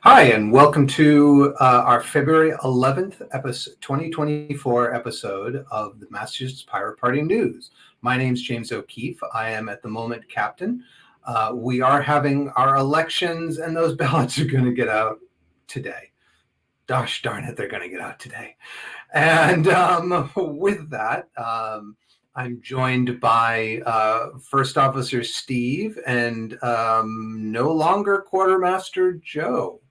Hi, and welcome to our February 11th, 2024 episode of the Massachusetts Pirate Party News. My name's James O'Keefe. I am at the moment captain. We are having our elections, and those ballots are going to get out today. Gosh darn it, they're going to get out today. And with that, I'm joined by First Officer Steve and no longer Quartermaster Joe.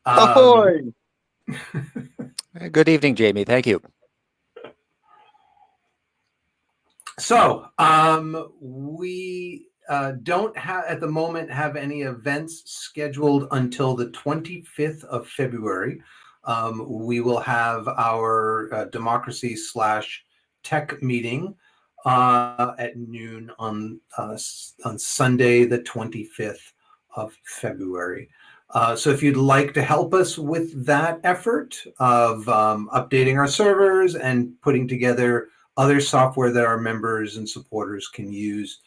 Ahoy! Good evening, Jamie. Thank you. So we don't have at the moment have any events scheduled until the 25th of February. We will have our democracy/tech meeting at noon on Sunday, the 25th of February. So if you'd like to help us with that effort of updating our servers and putting together other software that our members and supporters can use,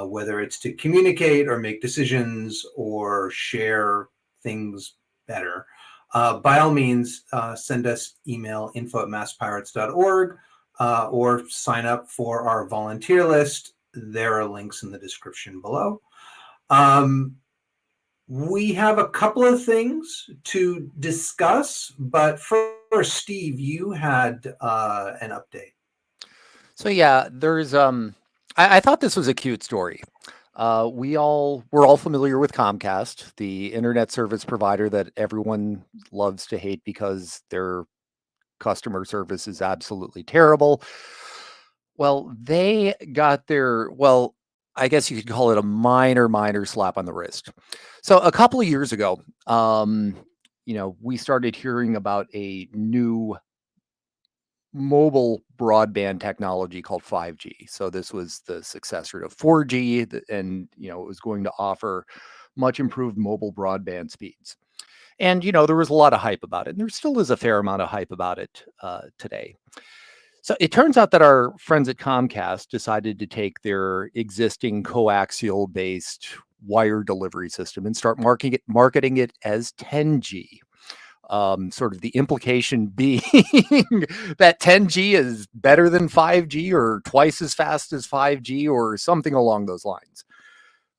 whether it's to communicate or make decisions or share things better, by all means, send us email info@masspirates.org or sign up for our volunteer list. There are links in the description below. We have a couple of things to discuss, but first, Steve, you had an update. So yeah, there's I thought this was a cute story. We're all familiar with Comcast, the internet service provider that everyone loves to hate because their customer service is absolutely terrible. Well, they got I guess you could call it a minor slap on the wrist. So a couple of years ago, we started hearing about a new mobile broadband technology called 5G. So this was the successor to 4G, and it was going to offer much improved mobile broadband speeds. And there was a lot of hype about it, and there still is a fair amount of hype about it today. So it turns out that our friends at Comcast decided to take their existing coaxial based wire delivery system and start marketing it as 10G. Sort of the implication being that 10G is better than 5G or twice as fast as 5G or something along those lines.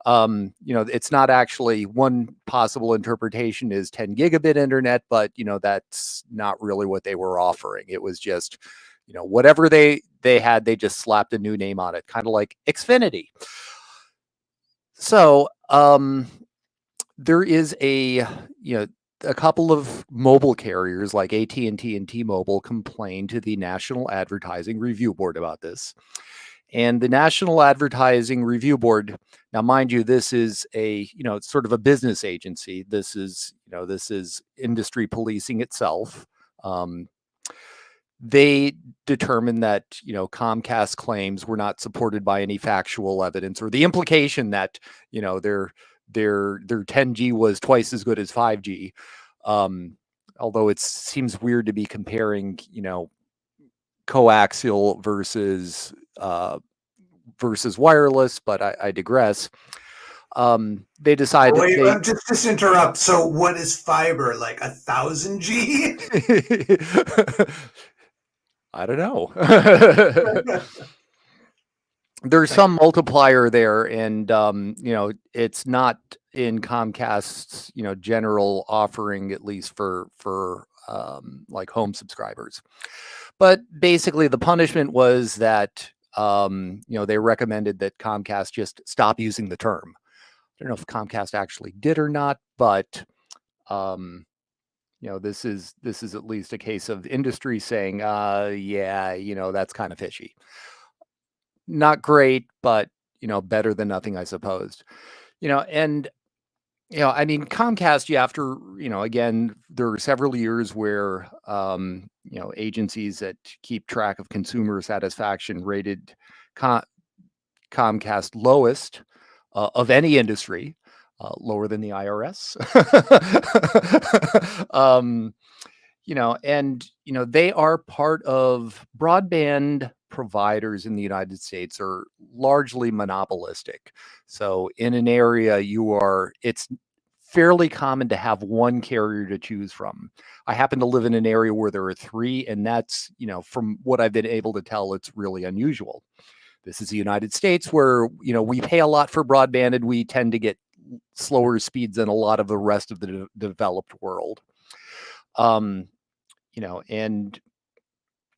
It's not actually, one possible interpretation is 10 gigabit internet, but that's not really what they were offering. It was just, whatever they had, they just slapped a new name on it, kind of like Xfinity. So there is a couple of mobile carriers like AT&T and T-Mobile complained to the National Advertising Review Board about this. And the National Advertising Review Board, now mind you, this is it's sort of a business agency. This is industry policing itself. They determined that, Comcast claims were not supported by any factual evidence, or the implication that, their 10G was twice as good as 5G. Although it seems weird to be comparing, coaxial versus wireless, but I digress. They decided. Wait, just interrupt. So, what is fiber? Like 1,000 G? I don't know. There's some multiplier there, and it's not in Comcast's general offering, at least for like home subscribers. But basically, the punishment was that they recommended that Comcast just stop using the term. I don't know if Comcast actually did or not, but this is at least a case of industry saying, that's kind of fishy. Not great, but better than nothing, I suppose. And I mean, Comcast, after again, there are several years where agencies that keep track of consumer satisfaction rated Comcast lowest of any industry, lower than the IRS. They are part of broadband providers in the United States are largely monopolistic. So in an area it's fairly common to have one carrier to choose from. I happen to live in an area where there are three, and that's, from what I've been able to tell, it's really unusual. This is the United States where, we pay a lot for broadband and we tend to get slower speeds than a lot of the rest of the developed world. Um, and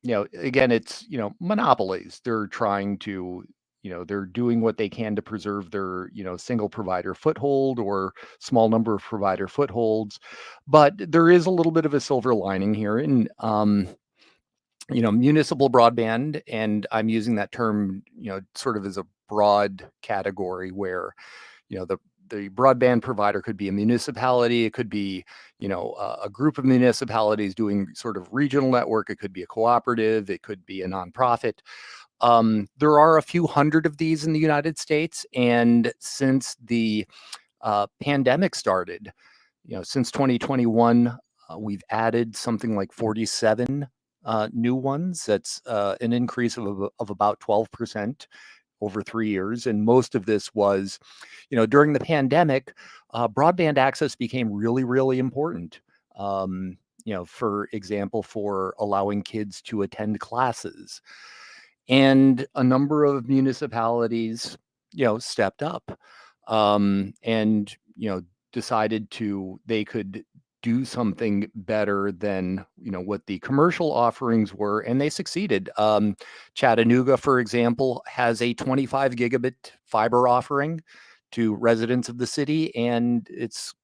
again, it's, monopolies. They're trying to, they're doing what they can to preserve their, single provider foothold or small number of provider footholds. But there is a little bit of a silver lining here. And, municipal broadband, and I'm using that term, sort of as a broad category where, the broadband provider could be a municipality. It could be, a group of municipalities doing sort of regional network. It could be a cooperative. It could be a nonprofit. There are a few hundred of these in the United States. And since the pandemic started, since 2021, we've added something like 47 new ones. That's an increase of about 12% over 3 years. And most of this was, during the pandemic, broadband access became really, really important. For example, for allowing kids to attend classes. And a number of municipalities, stepped up, and, decided they could do something better than, what the commercial offerings were, and they succeeded. Chattanooga, for example, has a 25 gigabit fiber offering to residents of the city, and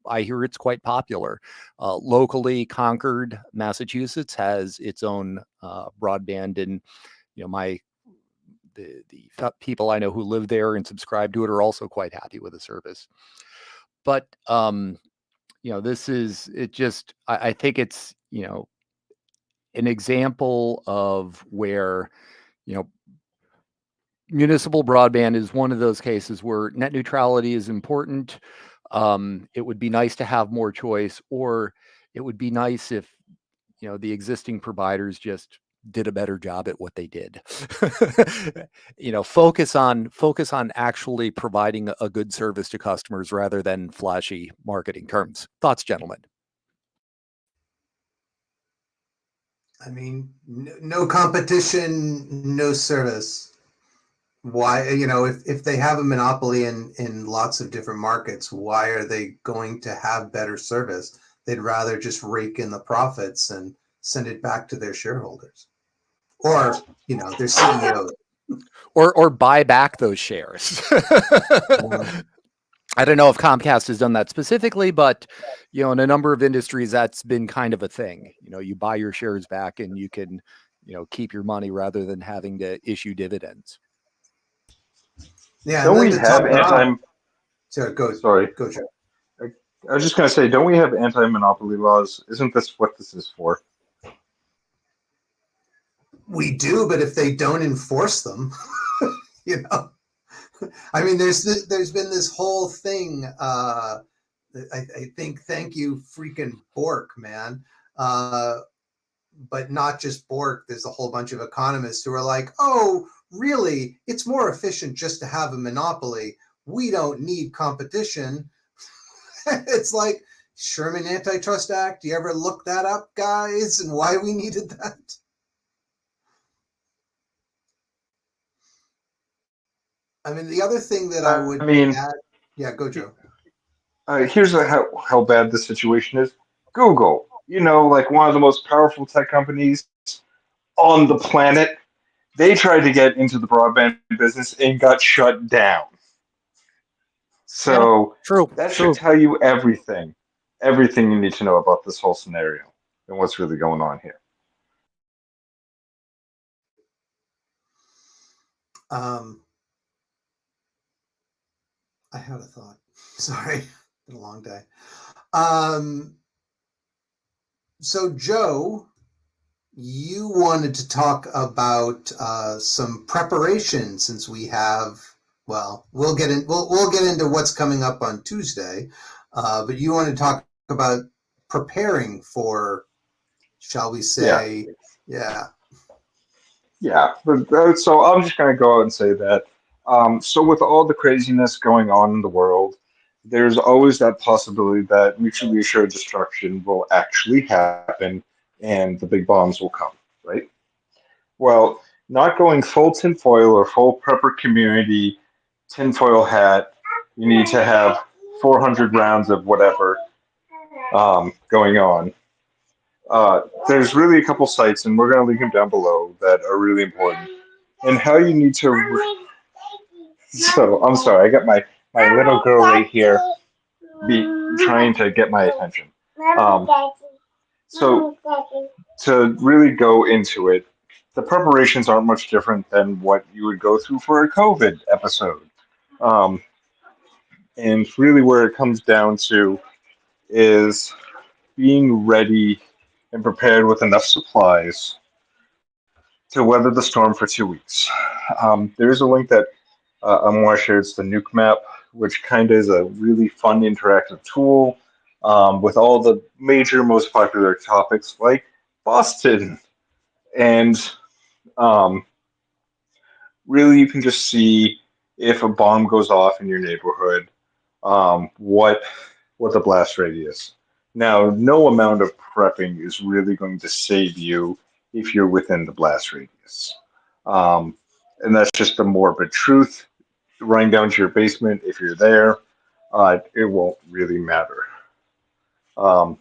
I hear it's quite popular. Locally, Concord, Massachusetts has its own broadband, and the people I know who live there and subscribe to it are also quite happy with the service. But I think it's, an example of where, you know, municipal broadband is one of those cases where net neutrality is important. It would be nice to have more choice, or it would be nice if, the existing providers just did a better job at what they did. Focus on actually providing a good service to customers rather than flashy marketing terms. Thoughts, gentlemen? I mean, no competition, no service. Why, if they have a monopoly in lots of different markets, why are they going to have better service? They'd rather just rake in the profits and send it back to their shareholders or, their CEOs. Or buy back those shares. I don't know if Comcast has done that specifically, but in a number of industries, that's been kind of a thing. You buy your shares back and you can, keep your money rather than having to issue dividends. Yeah, Don't and then we to have top it off, anti? Sorry, go, Joe. I was just going to say, don't we have anti-monopoly laws? Isn't this what this is for? We do, but if they don't enforce them, I mean, there's been this whole thing. I think, thank you, freaking Bork, man. But not just Bork. There's a whole bunch of economists who are like, oh, really? It's more efficient just to have a monopoly. We don't need competition. It's like, Sherman Antitrust Act. Do you ever look that up, guys, and why we needed that? I mean, the other thing that I would add, yeah, go, Joe. Here's how bad the situation is. Google, like one of the most powerful tech companies on the planet, they tried to get into the broadband business and got shut down. So True. That should tell you everything you need to know about this whole scenario and what's really going on here. I had a thought. Sorry, been a long day. So Joe, you wanted to talk about some preparation since we have. Well, we'll get into what's coming up on Tuesday, but you want to talk about preparing for, shall we say, yeah. But so I'm just going to go out and say that. So with all the craziness going on in the world, there's always that possibility that mutually assured destruction will actually happen and the big bombs will come, right? Well, not going full tinfoil or full prepper community tinfoil hat, you need to have 400 rounds of whatever going on. There's really a couple sites, and we're going to link them down below, that are really important. And how you need to. So, I'm sorry, I got my little girl right here be trying to get my attention. Um, so, to really go into it, the preparations aren't much different than what you would go through for a COVID episode. Um, and really, where it comes down to is being ready and prepared with enough supplies to weather the storm for 2 weeks. There's a link that I'm going to share. It's the Nuke Map, which kind of is a really fun interactive tool with all the major, most popular topics like Boston. And um, really, you can just see if a bomb goes off in your neighborhood, what the blast radius. Now, no amount of prepping is really going to save you if you're within the blast radius. Um, and that's just the morbid truth. Running down to your basement, if you're there, it won't really matter. Um,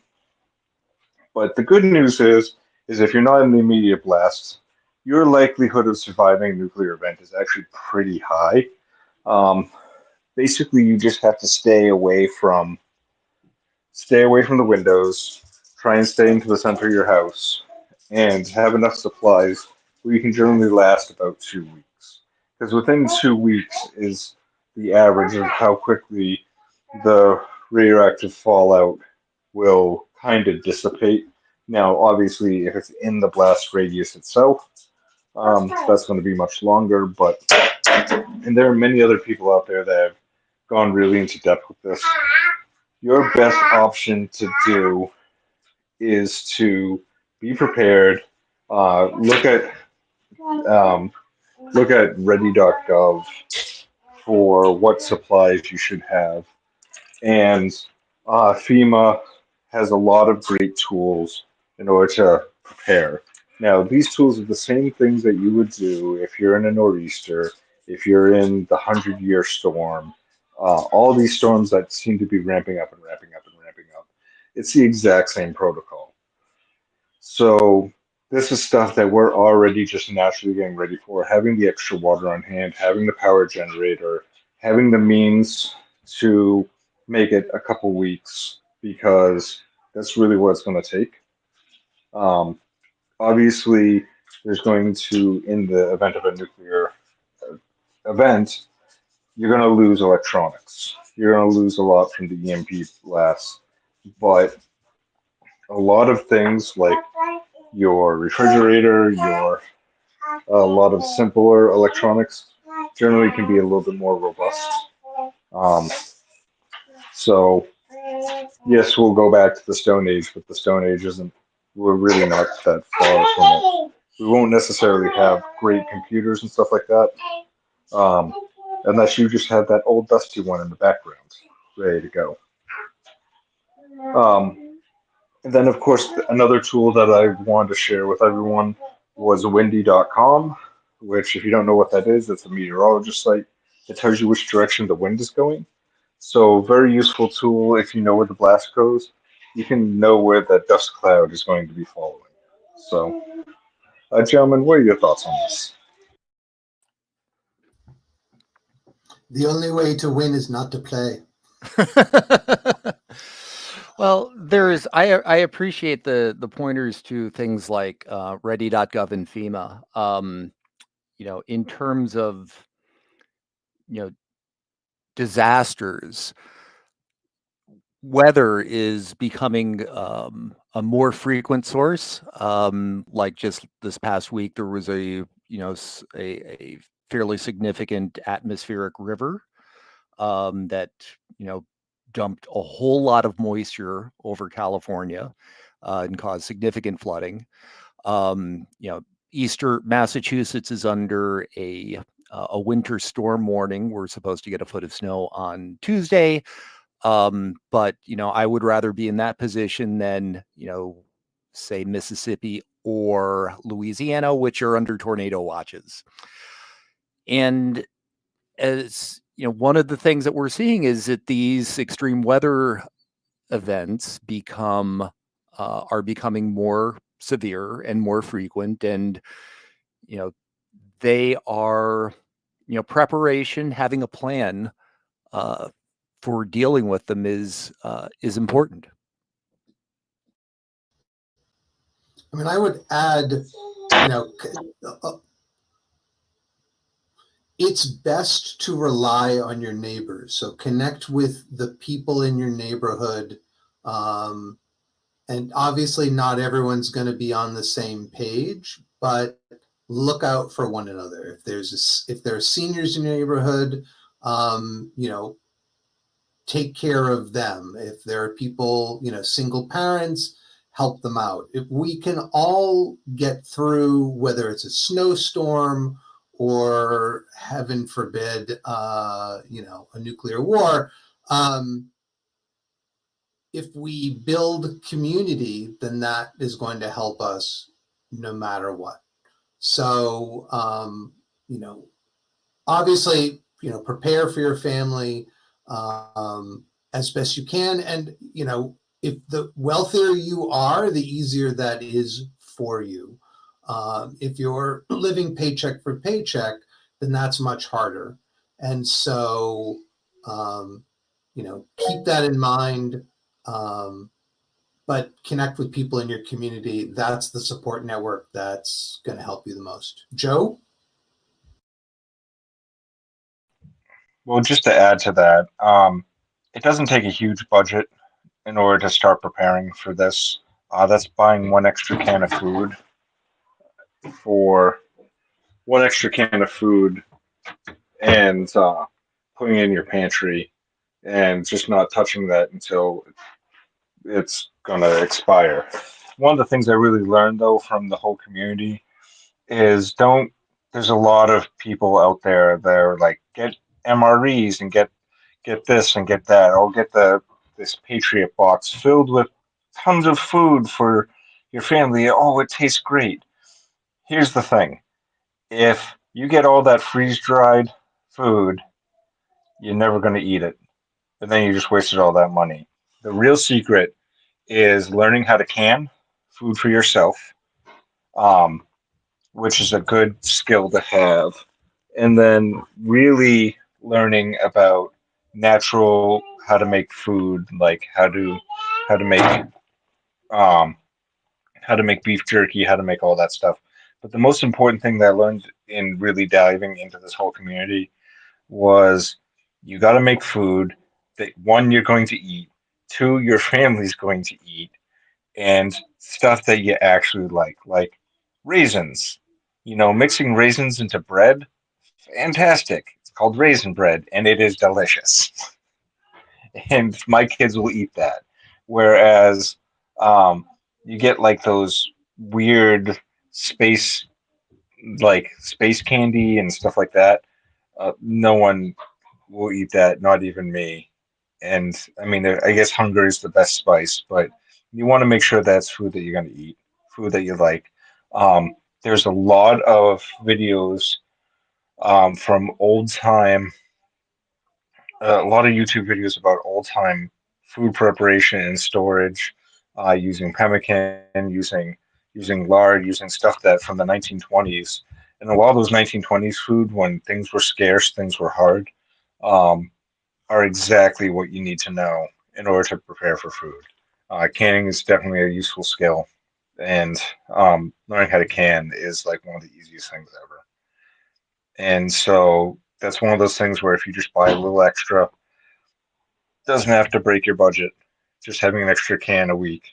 but the good news is if you're not in the immediate blast, your likelihood of surviving a nuclear event is actually pretty high. Um, Basically, you just have to stay away from the windows, try and stay into the center of your house, and have enough supplies where you can generally last about 2 weeks. Because within 2 weeks is the average of how quickly the radioactive fallout will kind of dissipate. Now, obviously, if it's in the blast radius itself, that's going to be much longer. And there are many other people out there that have gone really into depth with this. Your best option to do is to be prepared. Look at um, look at ready.gov for what supplies you should have, and FEMA has a lot of great tools in order to prepare. Now, these tools are the same things that you would do if you're in a nor'easter, if you're in the 100-year storm, all these storms that seem to be ramping up and ramping up and ramping up. It's the exact same protocol. So this is stuff that we're already just naturally getting ready for. Having the extra water on hand, having the power generator, having the means to make it a couple weeks because that's really what it's going to take. Um, Obviously, there's going to, in the event of a nuclear event, you're going to lose electronics. You're going to lose a lot from the EMP blast, but a lot of things like your refrigerator, your a lot of simpler electronics generally can be a little bit more robust. Um, so yes, we'll go back to the Stone Age, but the Stone Age isn't. We're really not that far from it. We won't necessarily have great computers and stuff like that, um, unless you just have that old dusty one in the background, ready to go. And then, of course, another tool that I wanted to share with everyone was windy.com, which, if you don't know what that is, it's a meteorologist site. It tells you which direction the wind is going. So, very useful tool if you know where the blast goes. You can know where that dust cloud is going to be following. So, gentlemen, what are your thoughts on this? The only way to win is not to play. Well, I appreciate the pointers to things like ready.gov and FEMA. In terms of you know disasters, weather is becoming a more frequent source. Like just this past week, there was a fairly significant atmospheric river that dumped a whole lot of moisture over California and caused significant flooding. Um, you know, Massachusetts is under a winter storm warning. We're supposed to get a foot of snow on Tuesday. But, I would rather be in that position than, say Mississippi or Louisiana, which are under tornado watches. And as one of the things that we're seeing is that these extreme weather events are becoming more severe and more frequent, and you know they are preparation, having a plan uh, for dealing with them is important. I mean, I would add, you know, it's best to rely on your neighbors. So connect with the people in your neighborhood. Um, and obviously, not everyone's going to be on the same page, but look out for one another. If there are seniors in your neighborhood, you know, take care of them. If there are people, single parents, help them out. If we can all get through, whether it's a snowstorm or heaven forbid, a nuclear war, if we build community, then that is going to help us no matter what. So, obviously, prepare for your family as best you can. And, if the wealthier you are, the easier that is for you. If you're living paycheck for paycheck, then that's much harder. And so, keep that in mind. But connect with people in your community. That's the support network that's going to help you the most. Joe? Well, just to add to that, it doesn't take a huge budget in order to start preparing for this. That's buying for one extra can of food and putting it in your pantry and just not touching that until it's gonna expire. One of the things I really learned though from the whole community is don't. There's a lot of people out there that are like get MREs and get this and get that. I'll get this Patriot box filled with tons of food for your family. Oh, it tastes great. Here's the thing: if you get all that freeze dried food, you're never going to eat it, and then you just wasted all that money. The real secret is learning how to can food for yourself, um, which is a good skill to have, and then really learning about natural how to make food, like how to make um, how to make beef jerky, how to make all that stuff. But the most important thing that I learned in really diving into this whole community was you got to make food that one you're going to eat, two your family's going to eat, and stuff that you actually like raisins. Mixing raisins into bread, fantastic. It's called raisin bread, and it is delicious. And my kids will eat that. Whereas um, you get like those weird space, like space candy and stuff like that. No one will eat that, not even me. And I mean, I guess hunger is the best spice, but you want to make sure that's food that you're going to eat, food that you like. Um, there's a lot of videos from old time, a lot of YouTube videos about old time food preparation and storage, using pemmican, using lard, using stuff that from the 1920s. And a lot of those 1920s food, when things were scarce, things were hard, um, are exactly what you need to know in order to prepare for food. Canning is definitely a useful skill, and learning how to can is like one of the easiest things ever. And so that's one of those things where if you just buy a little extra, doesn't have to break your budget. Just having an extra can a week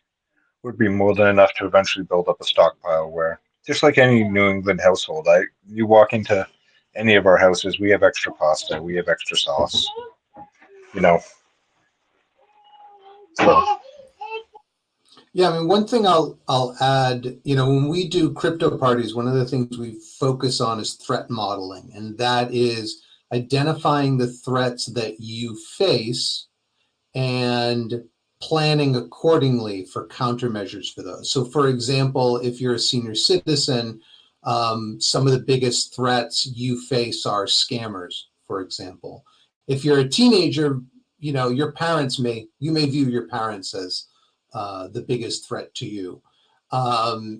would be more than enough to eventually build up a stockpile. Where just like any New England household, you walk into any of our houses, we have extra pasta, we have extra sauce. You know, so Yeah, I mean, one thing I'll add, when we do crypto parties, one of the things we focus on is threat modeling, and that is identifying the threats that you face and planning accordingly for countermeasures for those. So, for example, if you're a senior citizen, some of the biggest threats you face are scammers, for example. If you're a teenager, you know, you may view your parents as the biggest threat to you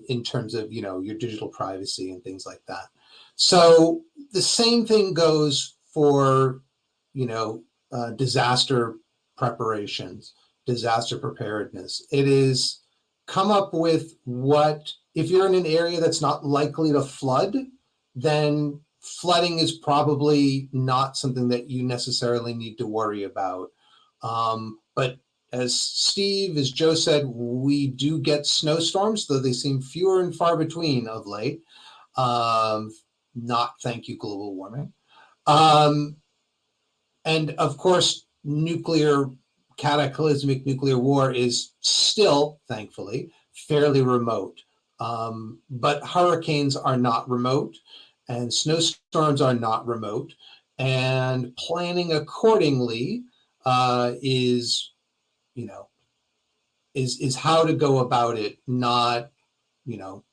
in terms of, you know, your digital privacy and things like that. So the same thing goes for, you know, disaster preparations, disaster preparedness. It is come up with what, if you're in an area that's not likely to flood, then flooding is probably not something that you necessarily need to worry about. But as Joe said, we do get snowstorms, though they seem fewer and far between of late. Not thank you, global warming. And of course, cataclysmic nuclear war is still, thankfully, fairly remote. But hurricanes are not remote, and snowstorms are not remote. And planning accordingly is, you know, is how to go about it, not, you know,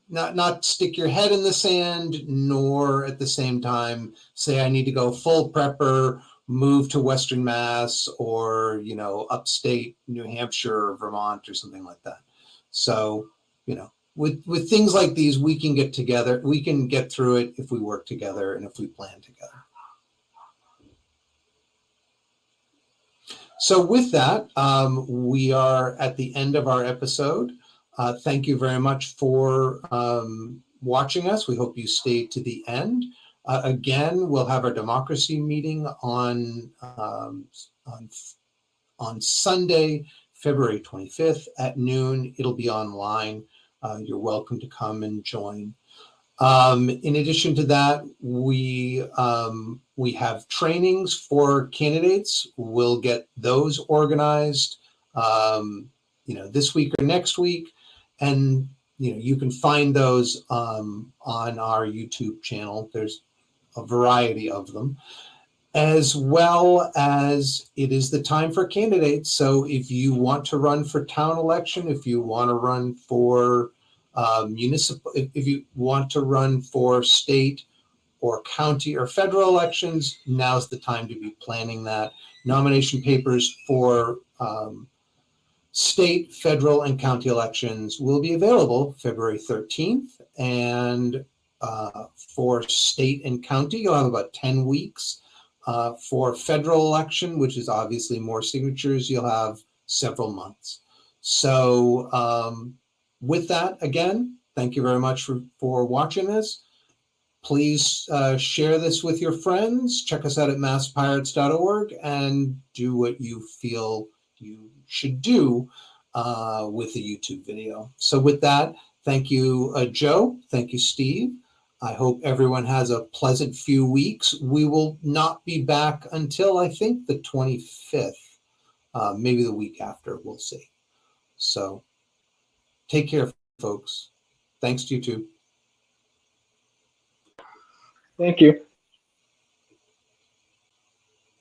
not stick your head in the sand, nor at the same time say I need to go full prepper, move to Western Mass or, you know, upstate New Hampshire or Vermont or something like that. So, you know, with things like these, we can get together, we can get through it if we work together and if we plan together. So with that, we are at the end of our episode. Thank you very much for watching us. We hope you stayed to the end. Again, we'll have our democracy meeting on Sunday, February 25th at noon. It'll be online. You're welcome to come and join. In addition to that, we have trainings for candidates. We'll get those organized, you know, this week or next week, and you know, you can find those on our YouTube channel. There's a variety of them, as well as it is the time for candidates. So if you want to run for town election, if you want to run for municipal, if you want to run for state or county or federal elections, now's the time to be planning that. Nomination papers for state, federal, and county elections will be available February 13th. And for state and county, you'll have about 10 weeks. For federal election, which is obviously more signatures, you'll have several months. So with that, again, thank you very much for watching this. Please share this with your friends. Check us out at masspirates.org and do what you feel you should do with the YouTube video. So with that, thank you, Joe. Thank you, Steve. I hope everyone has a pleasant few weeks. We will not be back until I think the 25th, maybe the week after, we'll see. So take care, folks. Thanks to you too. Thank you.